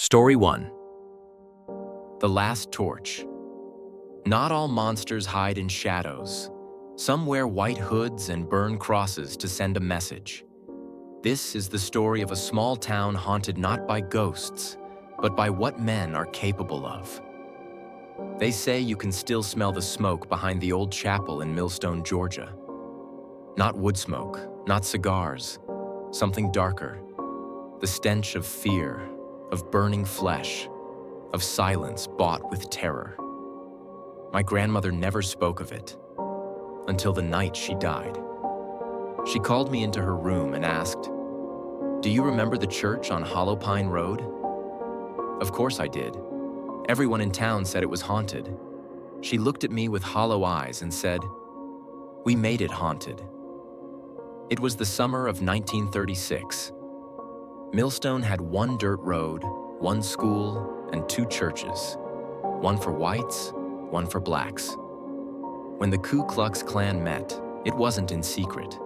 Story 1. The Last Torch. Not all monsters hide in shadows. Some wear white hoods and burn crosses to send a message. This is the story of a small town haunted not by ghosts, but by what men are capable of. They say you can still smell the smoke behind the old chapel in Millstone, Georgia. Not wood smoke, not cigars, something darker. The stench of fear, of burning flesh, of silence bought with terror. My grandmother never spoke of it until the night she died. She called me into her room and asked, "Do you remember the church on Hollow Pine Road?" Of course I did. Everyone in town said it was haunted. She looked at me with hollow eyes and said, "We made it haunted." It was the summer of 1936. Millstone had one dirt road, one school, and two churches. One for whites, one for blacks. When the Ku Klux Klan met, it wasn't in secret.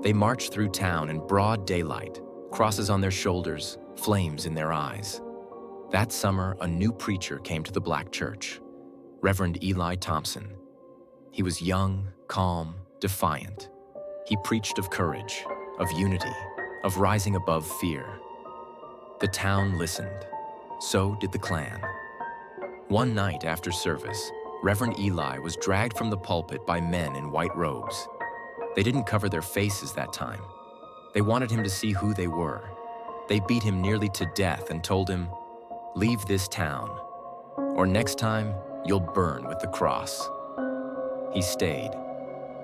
They marched through town in broad daylight, crosses on their shoulders, flames in their eyes. That summer, a new preacher came to the black church, Reverend Eli Thompson. He was young, calm, defiant. He preached of courage, of unity, of rising above fear. The town listened. So did the Klan. One night after service, Reverend Eli was dragged from the pulpit by men in white robes. They didn't cover their faces that time. They wanted him to see who they were. They beat him nearly to death and told him, "Leave this town, or next time you'll burn with the cross." He stayed.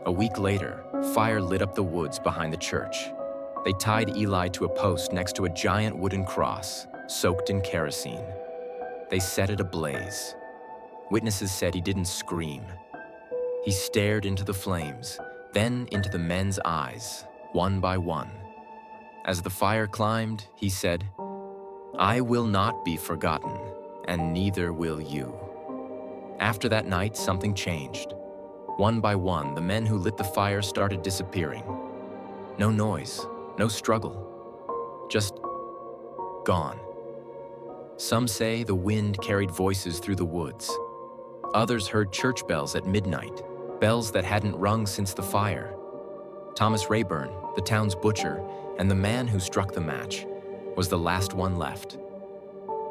A week later, fire lit up the woods behind the church. They tied Eli to a post next to a giant wooden cross, soaked in kerosene. They set it ablaze. Witnesses said he didn't scream. He stared into the flames, then into the men's eyes, one by one. As the fire climbed, he said, "I will not be forgotten, and neither will you." After that night, something changed. One by one, the men who lit the fire started disappearing. No noise, no struggle, just gone. Some say the wind carried voices through the woods. Others heard church bells at midnight, bells that hadn't rung since the fire. Thomas Rayburn, the town's butcher, and the man who struck the match, was the last one left.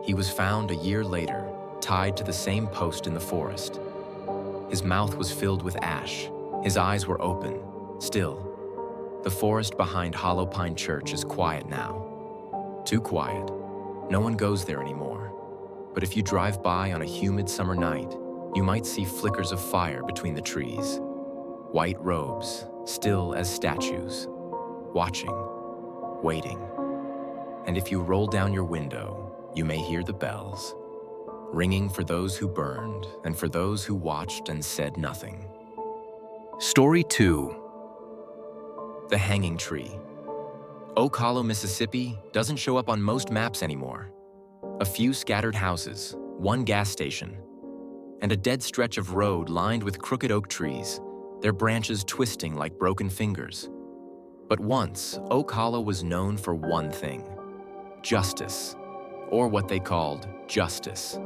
He was found a year later, tied to the same post in the forest. His mouth was filled with ash. His eyes were open, still. The forest behind Hollow Pine Church is quiet now. Too quiet. No one goes there anymore. But if you drive by on a humid summer night, you might see flickers of fire between the trees. White robes, still as statues, watching, waiting. And if you roll down your window, you may hear the bells, ringing for those who burned and for those who watched and said nothing. Story 2. The Hanging Tree. Oak Hollow, Mississippi doesn't show up on most maps anymore. A few scattered houses, one gas station, and a dead stretch of road lined with crooked oak trees, their branches twisting like broken fingers. But once, Oak Hollow was known for one thing: justice, or what they called justice.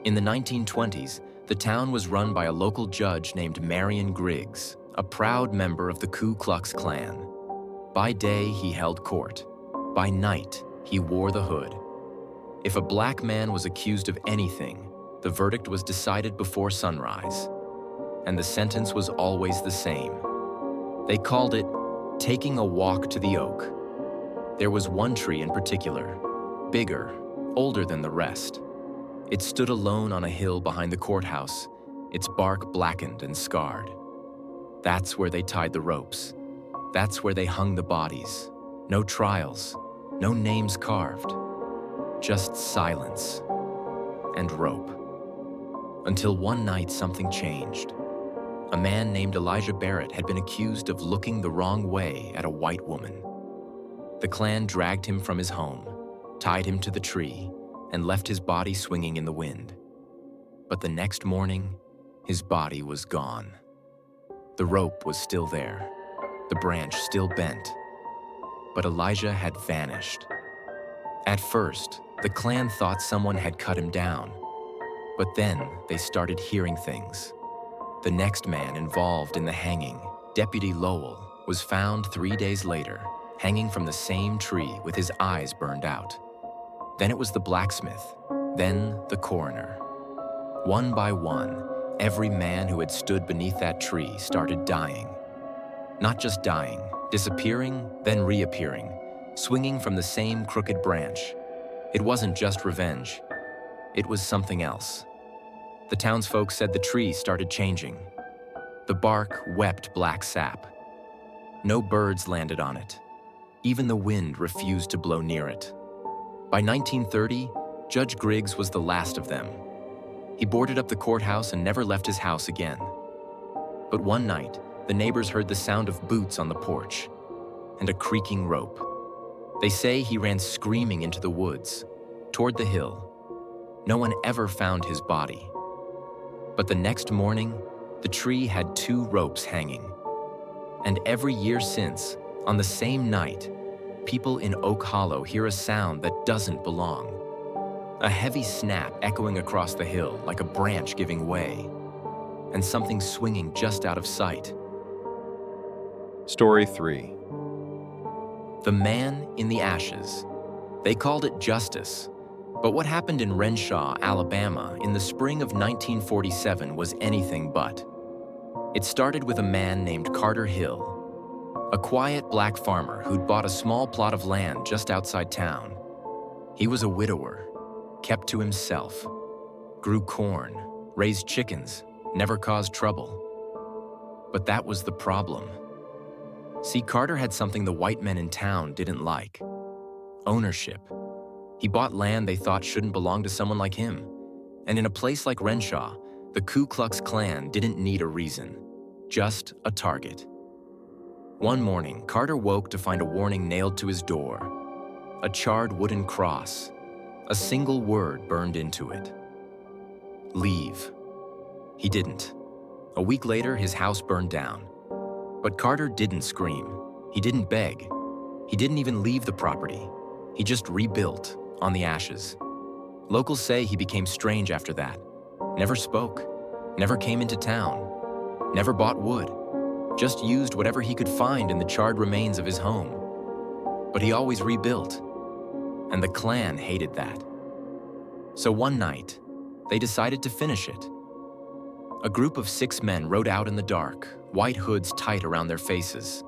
In the 1920s, the town was run by a local judge named Marion Griggs, a proud member of the Ku Klux Klan. By day, he held court. By night, he wore the hood. If a black man was accused of anything, the verdict was decided before sunrise. And the sentence was always the same. They called it taking a walk to the oak. There was one tree in particular, bigger, older than the rest. It stood alone on a hill behind the courthouse, its bark blackened and scarred. That's where they tied the ropes. That's where they hung the bodies. No trials, no names carved. Just silence and rope. Until one night something changed. A man named Elijah Barrett had been accused of looking the wrong way at a white woman. The Klan dragged him from his home, tied him to the tree, and left his body swinging in the wind. But the next morning, his body was gone. The rope was still there, the branch still bent, but Elijah had vanished. At first, The clan thought someone had cut him down, but then they started hearing things. The next man involved in the hanging, Deputy Lowell, was found 3 days later, hanging from the same tree with his eyes burned out. Then it was the blacksmith, then the coroner. One by one, every man who had stood beneath that tree started dying. Not just dying, disappearing, then reappearing, swinging from the same crooked branch. It wasn't just revenge. It was something else. The townsfolk said the tree started changing. The bark wept black sap. No birds landed on it. Even the wind refused to blow near it. By 1930, Judge Griggs was the last of them. He boarded up the courthouse and never left his house again. But one night, the neighbors heard the sound of boots on the porch and a creaking rope. They say he ran screaming into the woods, toward the hill. No one ever found his body. But the next morning, the tree had 2 ropes hanging. And every year since, on the same night, people in Oak Hollow hear a sound that doesn't belong. A heavy snap echoing across the hill like a branch giving way, and something swinging just out of sight. Story 3. The Man in the Ashes. They called it justice, but what happened in Renshaw, Alabama in the spring of 1947 was anything but. It started with a man named Carter Hill, a quiet black farmer who'd bought a small plot of land just outside town. He was a widower, kept to himself, grew corn, raised chickens, never caused trouble. But that was the problem. See, Carter had something the white men in town didn't like: ownership. He bought land they thought shouldn't belong to someone like him. And in a place like Renshaw, the Ku Klux Klan didn't need a reason, just a target. One morning, Carter woke to find a warning nailed to his door: a charred wooden cross, a single word burned into it: leave. He didn't. A week later, his house burned down. But Carter didn't scream. He didn't beg. He didn't even leave the property. He just rebuilt on the ashes. Locals say he became strange after that. Never spoke, never came into town, never bought wood, just used whatever he could find in the charred remains of his home. But he always rebuilt, and the Klan hated that. So one night, they decided to finish it. A group of 6 men rode out in the dark, white hoods tight around their faces.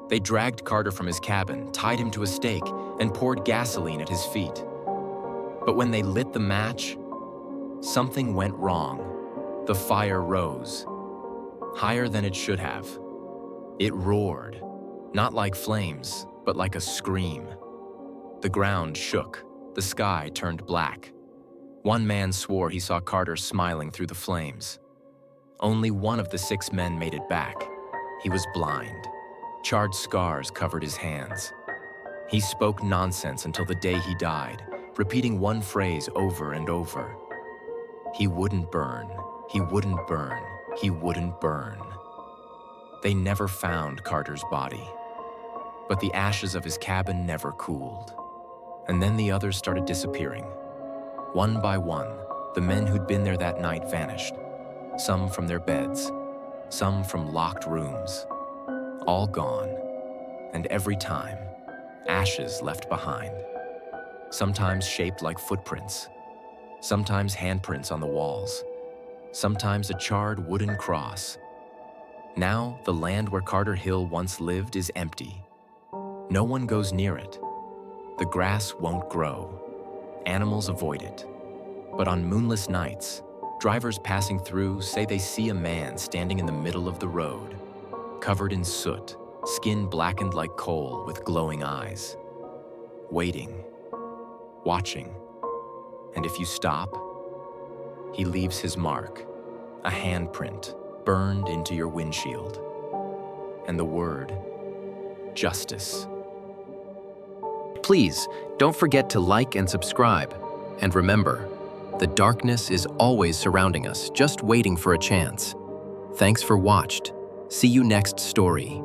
They dragged Carter from his cabin, tied him to a stake, and poured gasoline at his feet. But when they lit the match, something went wrong. The fire rose, higher than it should have. It roared, not like flames, but like a scream. The ground shook, the sky turned black. One man swore he saw Carter smiling through the flames. Only one of the 6 men made it back. He was blind. Charred scars covered his hands. He spoke nonsense until the day he died, repeating one phrase over and over: he wouldn't burn, he wouldn't burn, he wouldn't burn. They never found Carter's body, but the ashes of his cabin never cooled. And then the others started disappearing. One by one, the men who'd been there that night vanished. Some from their beds, some from locked rooms. All gone, and every time, ashes left behind. Sometimes shaped like footprints, sometimes handprints on the walls, sometimes a charred wooden cross. Now, the land where Carter Hill once lived is empty. No one goes near it. The grass won't grow. Animals avoid it. But on moonless nights, drivers passing through say they see a man standing in the middle of the road, covered in soot, skin blackened like coal with glowing eyes, waiting, watching, and if you stop, he leaves his mark, a handprint burned into your windshield, and the word, justice. Please don't forget to like and subscribe, and remember, the darkness is always surrounding us, just waiting for a chance. Thanks for watched. See you next story.